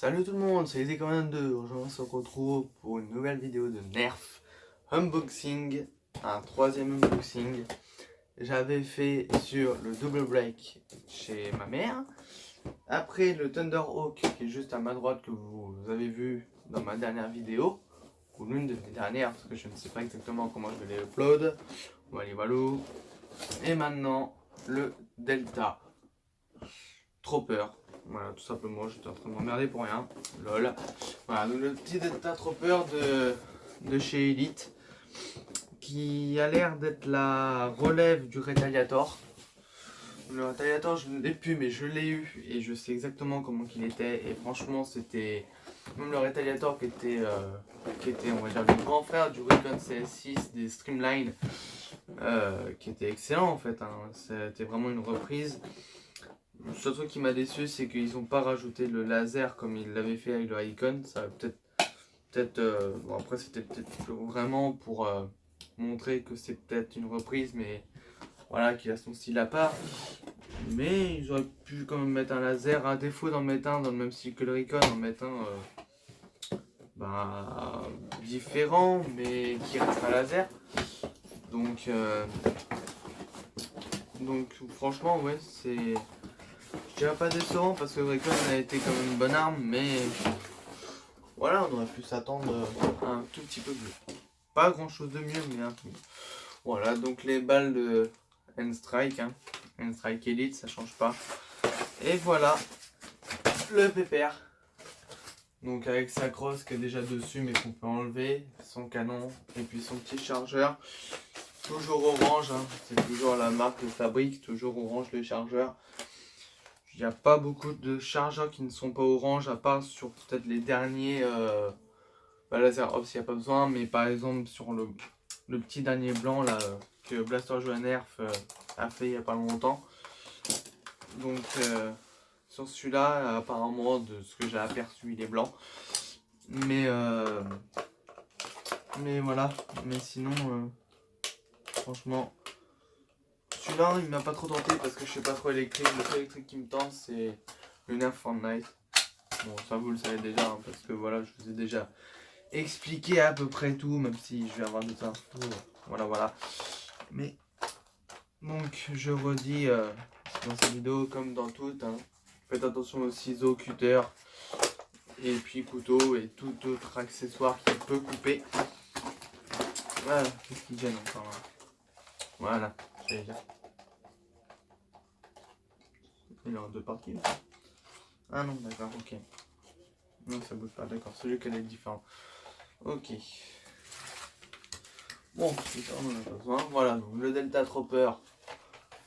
Salut tout le monde, c'est Easy42. Aujourd'hui on se retrouve pour une nouvelle vidéo de Nerf unboxing, un troisième unboxing. J'avais fait sur le double break chez ma mère. Après le Thunderhawk qui est juste à ma droite que vous avez vu dans ma dernière vidéo, ou l'une de mes dernières parce que je ne sais pas exactement comment je vais les upload. Voilà, voilà. Et maintenant le Delta Trooper. Voilà, tout simplement, j'étais en train de m'emmerder pour rien. Lol. Voilà, donc le petit Delta Trooper de chez Elite, qui a l'air d'être la relève du Retaliator. Le Retaliator, je ne l'ai plus, mais je l'ai eu et je sais exactement comment il était. Et franchement, c'était même le Retaliator qui était, on va dire, le grand frère du Recon CS6 des Streamline, qui était excellent en fait. Hein. C'était vraiment une reprise. Le seul truc qui m'a déçu, c'est qu'ils n'ont pas rajouté le laser comme ils l'avaient fait avec le Icon. Ça va bon, après c'était peut-être vraiment pour montrer que c'est peut-être une reprise, mais voilà, qu'il a son style à part. Mais ils auraient pu quand même mettre un laser, à défaut d'en mettre un dans le même style que le Recon, en mettre un différent, mais qui reste un laser. Donc franchement, ouais, c'est... Je dirais pas décevant parce que le Recon a été quand même une bonne arme, mais voilà, on aurait pu s'attendre à un tout petit peu mieux. Pas grand chose de mieux, mais un peu mieux. Voilà, donc les balles de N-Strike, hein. N-Strike Elite, ça change pas. Et voilà, le pépère. Donc avec sa crosse qui est déjà dessus, mais qu'on peut enlever, son canon, et puis son petit chargeur. Toujours orange, hein. C'est toujours la marque de fabrique, toujours orange le chargeur. Il n'y a pas beaucoup de chargeurs qui ne sont pas orange, à part sur peut-être les derniers laser ops, il n'y a pas besoin, mais par exemple sur le petit dernier blanc là, que Blaster Joe Nerf a fait il n'y a pas longtemps. Donc sur celui-là, apparemment, de ce que j'ai aperçu, il est blanc. Mais voilà, mais sinon, franchement, celui-là, il m'a pas trop tenté parce que je sais pas trop électrique. Le seul électrique qui me tente, c'est le Nerf Fortnite. Bon, ça vous le savez déjà, hein, parce que voilà, je vous ai déjà expliqué à peu près tout, même si je vais avoir d'autres infos. Voilà. Mais, donc, je redis dans cette vidéo, comme dans toutes, hein, faites attention aux ciseaux, cutter, et puis couteau, et tout autre accessoire qui peut couper. Voilà, qu'est-ce qui gêne encore là. Voilà, j'allais dire. Il est en deux parties là. Ah non, d'accord, ok. Non, ça bouge pas, d'accord, celui qui est différent. Ok. Bon, c'est ça, on en a pas besoin. Voilà, donc le Delta Trooper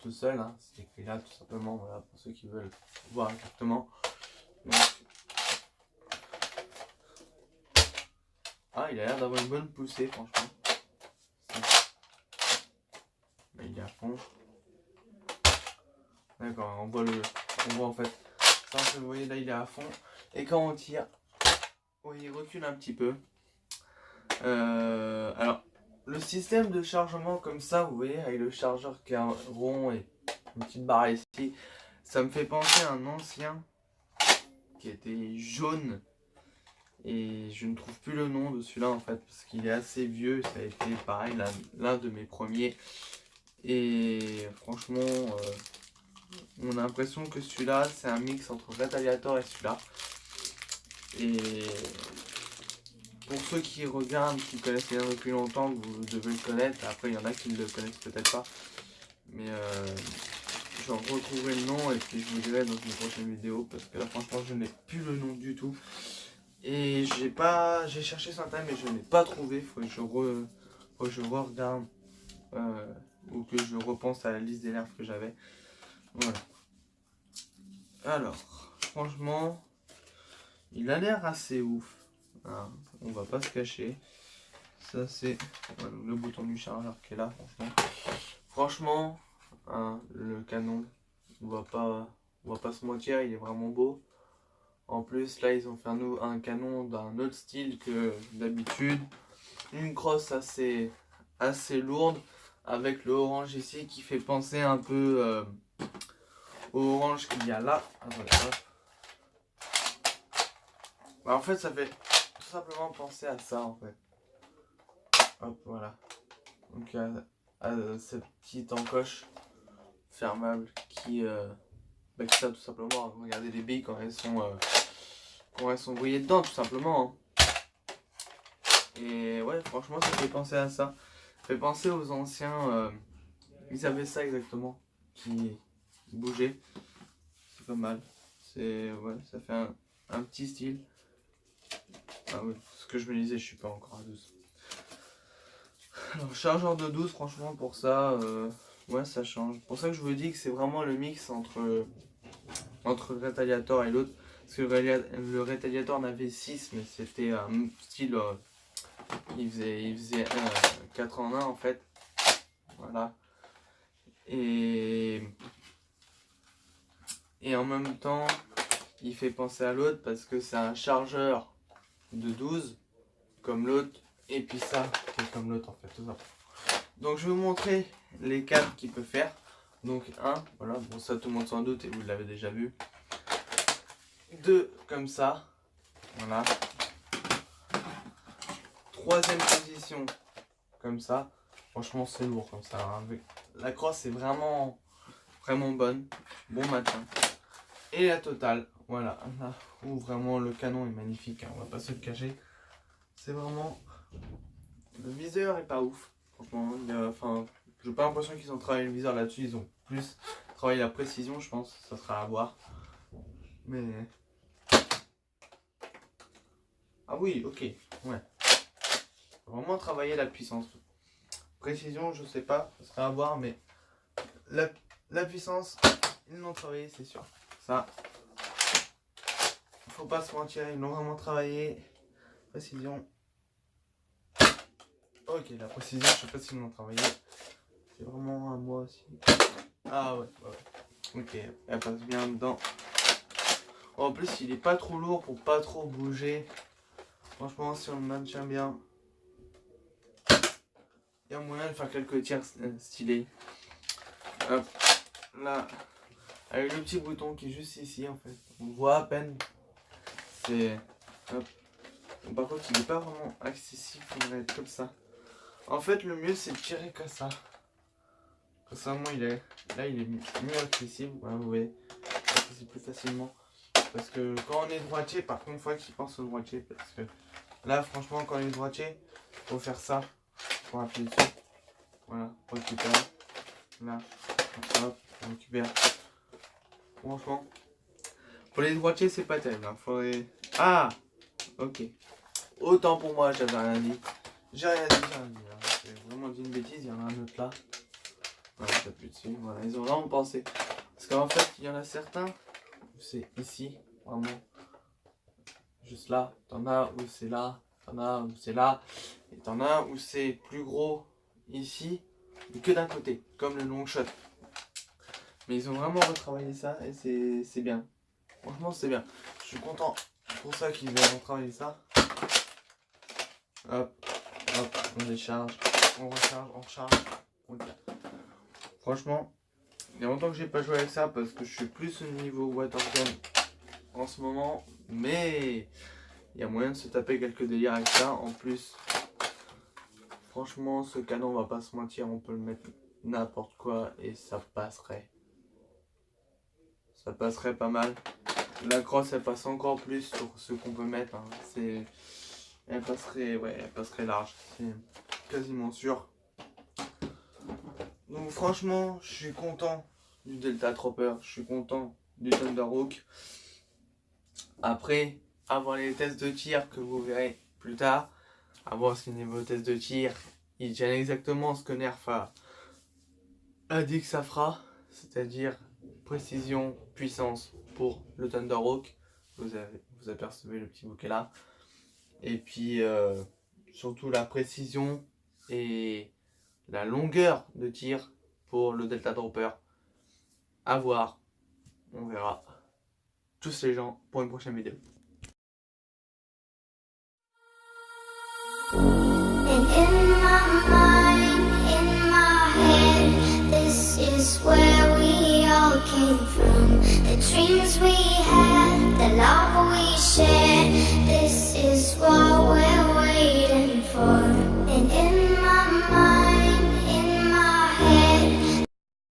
tout seul, hein, c'est écrit là tout simplement, voilà, pour ceux qui veulent voir exactement. Donc... Ah, il a l'air d'avoir une bonne poussée, franchement. Mais il est à fond. D'accord, on voit en fait. Ça, vous voyez là, il est à fond. Et quand on tire, oui, il recule un petit peu. Alors, le système de chargement comme ça, vous voyez, avec le chargeur qui est rond et une petite barre ici, ça me fait penser à un ancien qui était jaune. Et je ne trouve plus le nom de celui-là en fait, parce qu'il est assez vieux. Ça a été pareil, l'un de mes premiers. Et franchement, on a l'impression que celui-là, c'est un mix entre Retaliator et celui-là. Et pour ceux qui regardent, qui connaissent bien depuis longtemps, vous devez le connaître. Après, il y en a qui ne le connaissent peut-être pas. Mais j'en retrouverai le nom et puis je vous dirai dans une prochaine vidéo. Parce que là, franchement, je n'ai plus le nom du tout. Et j'ai cherché sur internet, mais je n'ai pas trouvé. Faut que je re-regarde ou que je repense à la liste des nerfs que j'avais. Voilà. Alors, franchement, il a l'air assez ouf. Hein, on va pas se cacher. Ça c'est le bouton du chargeur qui est là, franchement, hein, le canon, on va pas se mentir, il est vraiment beau. En plus là ils ont fait un canon d'un autre style que d'habitude. Une crosse assez lourde avec le orange ici qui fait penser un peu au orange qu'il y a là. Ah, voilà. Bah, en fait, ça fait tout simplement penser à ça, en fait. Hop, voilà. Donc, à cette petite encoche fermable qui sert tout simplement à regarder les billes quand elles sont brouillées dedans, tout simplement. Hein. Et ouais, franchement, ça fait penser à ça. Ça fait penser aux anciens. Ils avaient ça exactement, qui bougeait. C'est pas mal. Ouais, ça fait un petit style. Ah oui, ce que je me disais, je suis pas encore à 12. Alors, chargeur de 12, franchement, pour ça, ouais, ça change. Pour ça que je vous dis que c'est vraiment le mix entre le Retaliator et l'autre. Parce que le Retaliator en avait 6, mais c'était un style. Il faisait 4 en 1 en fait. Voilà. Et en même temps, il fait penser à l'autre parce que c'est un chargeur de 12 comme l'autre. Et puis ça, c'est comme l'autre en fait, tout ça. Donc je vais vous montrer les câbles qu'il peut faire. Donc voilà, bon ça tout le monde sans doute et vous l'avez déjà vu. 2 comme ça, voilà. 3e position comme ça. Franchement c'est lourd comme ça. Hein. La crosse est vraiment bonne, bon matin. Et la totale, voilà, là où vraiment le canon est magnifique, hein, on va pas se le cacher. C'est vraiment, le viseur est pas ouf, franchement. J'ai pas l'impression qu'ils ont travaillé le viseur là-dessus, ils ont plus travaillé la précision, je pense, ça sera à voir. Mais ah oui, ok, ouais. Vraiment travailler la puissance. Précision, je sais pas, ça sera à voir, mais la puissance, ils l'ont travaillé, c'est sûr. Ça, faut pas se mentir, ils l'ont vraiment travaillé. Précision. Ok, la précision, je sais pas s'ils l'ont travaillé. C'est vraiment à moi aussi. Ah ouais. Ok, elle passe bien dedans. En plus, il est pas trop lourd pour pas trop bouger. Franchement, si on le maintient bien, il y a moyen de faire quelques tirs stylés. Hop, là, avec le petit bouton qui est juste ici en fait. On voit à peine. C'est. Hop. Bon, par contre, il n'est pas vraiment accessible, il devrait être comme ça. En fait, le mieux c'est de tirer comme ça. Comme ça, moi, il est mieux accessible. Voilà, vous voyez, c'est plus facilement. Parce que quand on est droitier, par contre, il faut qu'il pense au droitier. Parce que là, franchement, quand on est droitier, il faut faire ça. Pour appuyer dessus. Voilà, on récupère. Là, hop, on récupère. Franchement, pour les droitiers, c'est pas terrible. Hein. Faudrait... Ah, ok. Autant pour moi, j'avais rien dit. J'ai rien dit. Hein. J'ai vraiment dit une bêtise. Il y en a un autre là. Voilà, j'appuie dessus. Voilà, ils ont vraiment pensé. Parce qu'en fait, il y en a certains où c'est ici, vraiment. Juste là. T'en as où c'est là. T'en as où c'est là. Et t'en as où c'est plus gros ici, mais que d'un côté, comme le long shot. Mais ils ont vraiment retravaillé ça et c'est bien. Franchement, c'est bien. Je suis content pour ça qu'ils aient retravaillé ça. Hop, hop, on décharge, on recharge, on recharge. Franchement, il y a longtemps que j'ai pas joué avec ça parce que je suis plus au niveau watergun en ce moment. Mais il y a moyen de se taper quelques délires avec ça. En plus, franchement, ce canon, on va pas se mentir, on peut le mettre n'importe quoi et ça passerait. Ça passerait pas mal. La crosse, elle passe encore plus sur ce qu'on peut mettre. Hein. Elle passerait large. C'est quasiment sûr. Donc franchement, je suis content du Delta Trooper. Je suis content du Thunderhawk. Après, avant les tests de tir que vous verrez plus tard, à voir si niveau test de tir, il tiennent exactement ce que Nerf a dit que ça fera. C'est-à-dire précision, puissance pour le Thunderhawk. Vous apercevez le petit bouquet là. Et puis surtout la précision et la longueur de tir pour le Delta Trooper. À voir. On verra. Tous les gens pour une prochaine vidéo.